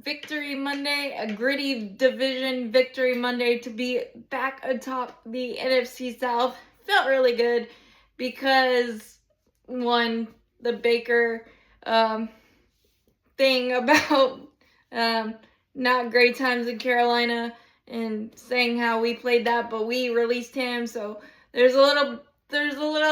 victory Monday, a gritty division victory Monday to be back atop the NFC South. Felt really good because, one, the Baker thing about not great times in Carolina and saying how we played that, but we released him. So there's a little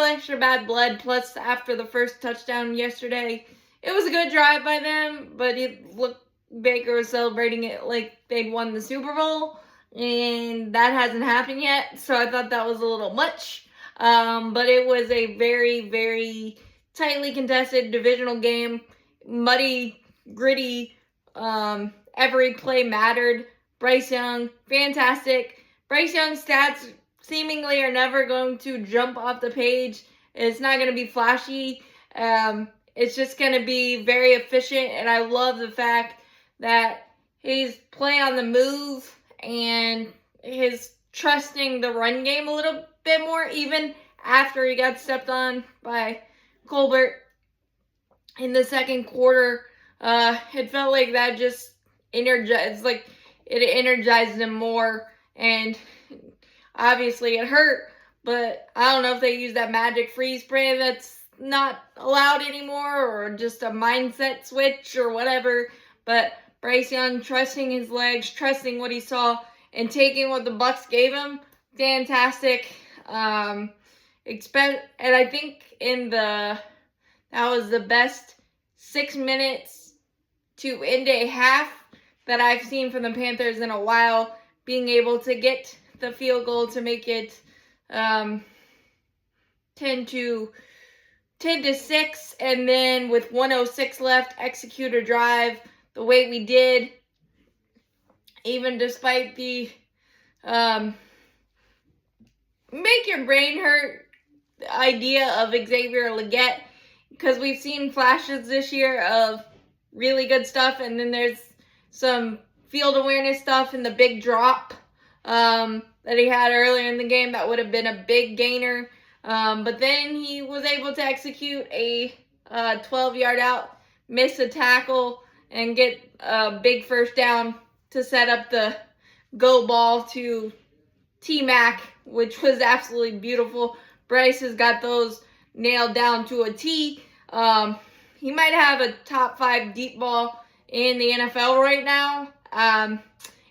extra bad blood. Plus, after the first touchdown yesterday, it was a good drive by them, but it looked Baker was celebrating it like they'd won the Super Bowl, and that hasn't happened yet. So I thought that was a little much. But it was a very, very tightly contested divisional game. Muddy, gritty. Every play mattered. Bryce Young, fantastic. Bryce Young's stats seemingly are never going to jump off the page. It's not going to be flashy. It's just going to be very efficient, and I love the fact that he's playing on the move and he's trusting the run game a little bit more, even after he got stepped on by Colbert in the second quarter. It felt like that just energized him more, and obviously it hurt, but I don't know if they use that magic freeze spray that's not allowed anymore, or just a mindset switch or whatever. But Bryce Young trusting his legs, trusting what he saw, and taking what the Bucs gave him, fantastic. And I think that was the best 6 minutes to end a half that I've seen from the Panthers in a while, being able to get the field goal to make it 10-6, and then with 1:06 left, execute a drive the way we did, even despite the make your brain hurt idea of Xavier Legette, because we've seen flashes this year of really good stuff, and then there's some field awareness stuff in the big drop that he had earlier in the game that would have been a big gainer. But then he was able to execute a 12-yard out, miss a tackle, and get a big first down to set up the go ball to T-Mac, which was absolutely beautiful. Bryce has got those nailed down to a T. He might have a top 5 deep ball in the NFL right now. And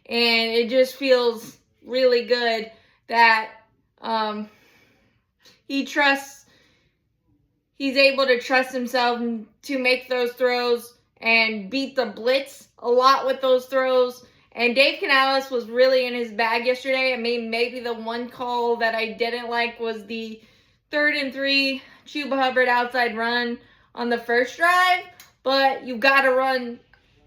it just feels really good that he's able to trust himself to make those throws and beat the blitz a lot with those throws. And Dave Canales was really in his bag yesterday. I mean, maybe the one call that I didn't like was the 3rd and 3 Chuba Hubbard outside run on the first drive, but you got to run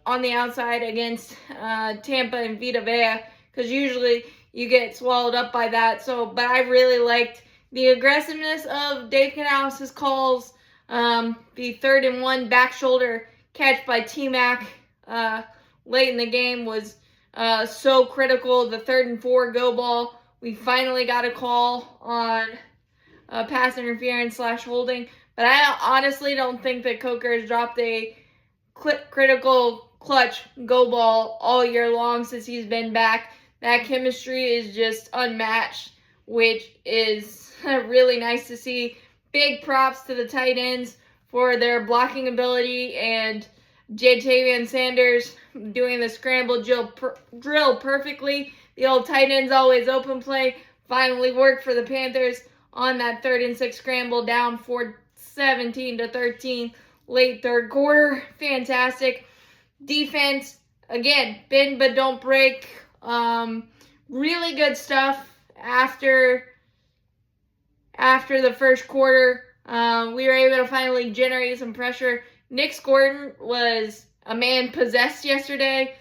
on the outside against Tampa and Vita Vea, because usually you get swallowed up by that. But I really liked the aggressiveness of Dave Canales' calls. The 3rd and 1 back shoulder catch by T-Mac late in the game was so critical. The 3rd and 4 go ball, we finally got a call on pass interference / holding. But I honestly don't think that Coker has dropped a critical clutch go ball all year long since he's been back. That chemistry is just unmatched, which is really nice to see. Big props to the tight ends for their blocking ability, and Jatavian Sanders doing the scramble drill perfectly. The old tight ends always open play finally worked for the Panthers on that 3rd and 6 scramble, down 17-13 late third quarter. Fantastic defense. Again, bend but don't break. Really good stuff after the first quarter. We were able to finally generate some pressure. Nick Gordon was a man possessed yesterday,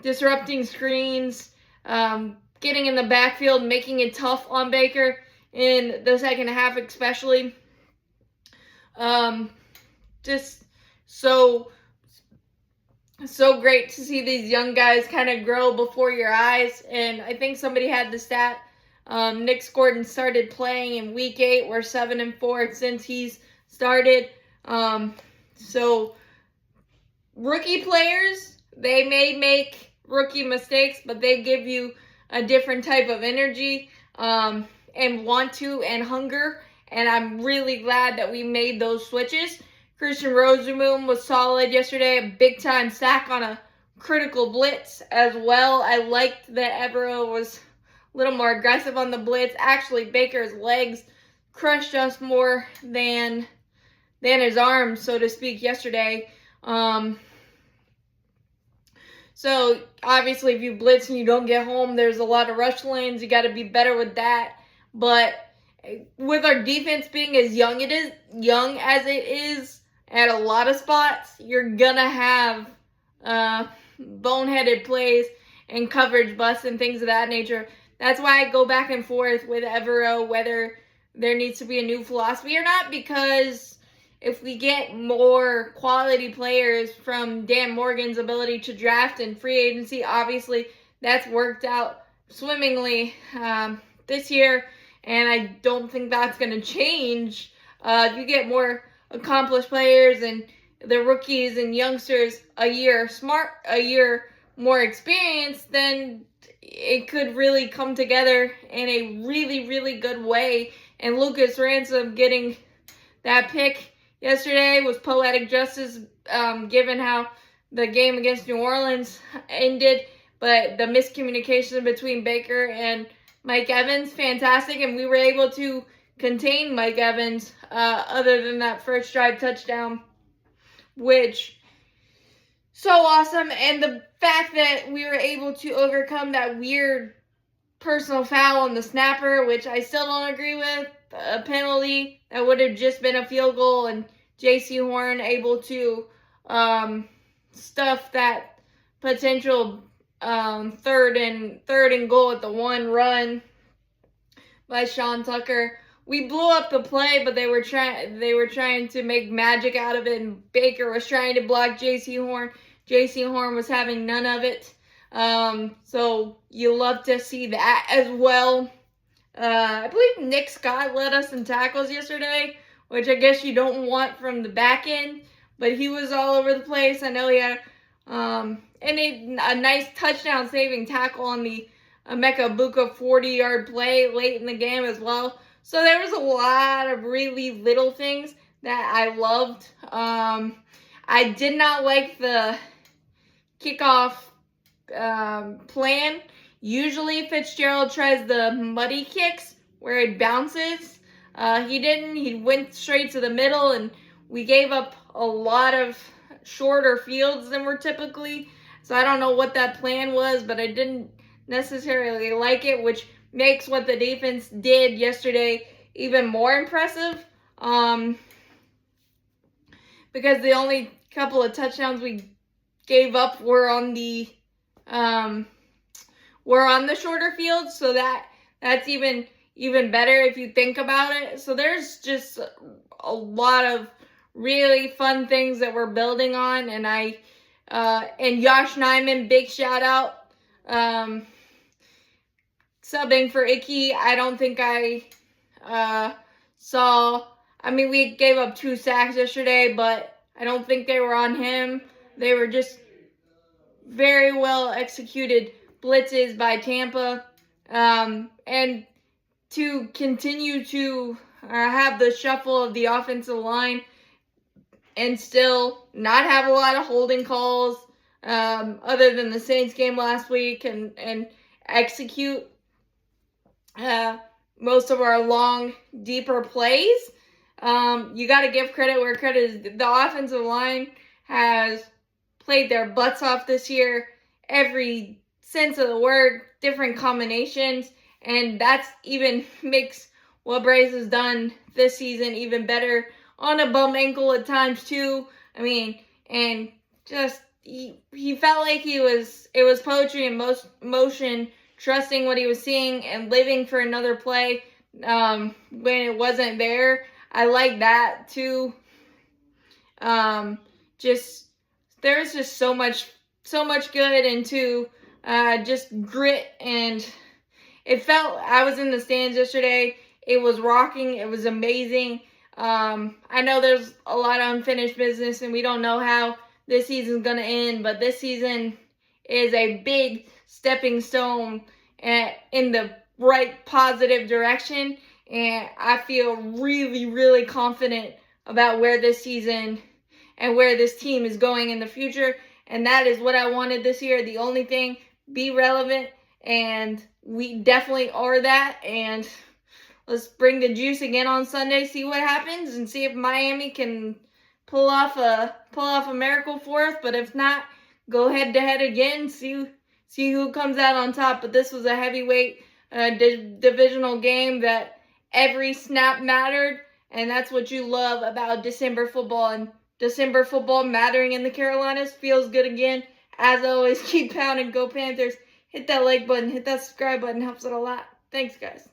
disrupting screens, getting in the backfield, making it tough on Baker in the second half especially. Just so great to see these young guys kind of grow before your eyes. And I think somebody had the stat, Nick Gordon started playing in week 8. We're 7-4 since he's started. So rookie players they may make rookie mistakes, but they give you a different type of energy and want to and hunger. And I'm really glad that we made those switches. Christian Rosenboom was solid yesterday, a big-time sack on a critical blitz as well. I liked that Evero was a little more aggressive on the blitz. Actually, Baker's legs crushed us more than his arms, so to speak, yesterday. So, obviously, if you blitz and you don't get home, there's a lot of rush lanes. You got to be better with that. But with our defense being as young as it is at a lot of spots, you're going to have boneheaded plays and coverage busts and things of that nature. That's why I go back and forth with Evero whether there needs to be a new philosophy or not, because if we get more quality players from Dan Morgan's ability to draft and free agency, obviously that's worked out swimmingly this year, and I don't think that's going to change. If you get more accomplished players and the rookies and youngsters a year more experienced, then it could really come together in a really, really good way. And Lucas Ransom getting that pick yesterday was poetic justice, given how the game against New Orleans ended. But the miscommunication between Baker and Mike Evans, fantastic. And we were able to contain Mike Evans, other than that first drive touchdown, which so awesome. And the fact that we were able to overcome that weird personal foul on the snapper, which I still don't agree with, a penalty that would have just been a field goal, and J.C. Horn able to stuff that potential third and goal at the one run by Sean Tucker. We blew up the play, but they were trying to make magic out of it, and Baker was trying to block J.C. Horn. J.C. Horn was having none of it. So you love to see that as well. I believe Nick Scott led us in tackles yesterday, which I guess you don't want from the back end, but he was all over the place. I know he had a nice touchdown saving tackle on the Emeka Buka 40-yard play late in the game as well. So there was a lot of really little things that I loved. I did not like the kickoff plan. Usually Fitzgerald tries the muddy kicks where it bounces. He didn't. He went straight to the middle, and we gave up a lot of shorter fields than we're typically. So I don't know what that plan was, but I didn't necessarily like it, which makes what the defense did yesterday even more impressive. Because the only couple of touchdowns we gave up were on the shorter fields, so that's even better if you think about it. So there's just a lot of really fun things that we're building on, and and Josh Nyman, big shout out, subbing for Icky. I don't think I saw. I mean, we gave up 2 sacks yesterday, but I don't think they were on him. They were just very well executed blitzes by Tampa, and to continue to have the shuffle of the offensive line and still not have a lot of holding calls, other than the Saints game last week, and execute most of our long, deeper plays. You got to give credit where credit is. The offensive line has played their butts off this year, every sense of the word, different combinations, and that's even makes what Brace has done this season even better on a bum ankle at times too. I mean, and just he felt like it was poetry in motion, trusting what he was seeing and living for another play when it wasn't there. I like that too. There's just so much good into just grit, and it felt, I was in the stands yesterday. It was rocking. It was amazing. I know there's a lot of unfinished business, and we don't know how this season's going to end, but this season is a big stepping stone in the right positive direction, and I feel really, really confident about where this season and where this team is going in the future, and that is what I wanted this year. The only thing, be relevant, and we definitely are that, and let's bring the juice again on Sunday, see what happens, and see if Miami can pull off a miracle for us. But if not, go head to head again, see who comes out on top. But this was a heavyweight divisional game that every snap mattered, and that's what you love about December football. And December football mattering in the Carolinas feels good again. As always, keep pounding, go Panthers. Hit that like button, hit that subscribe button, helps it a lot. Thanks, guys.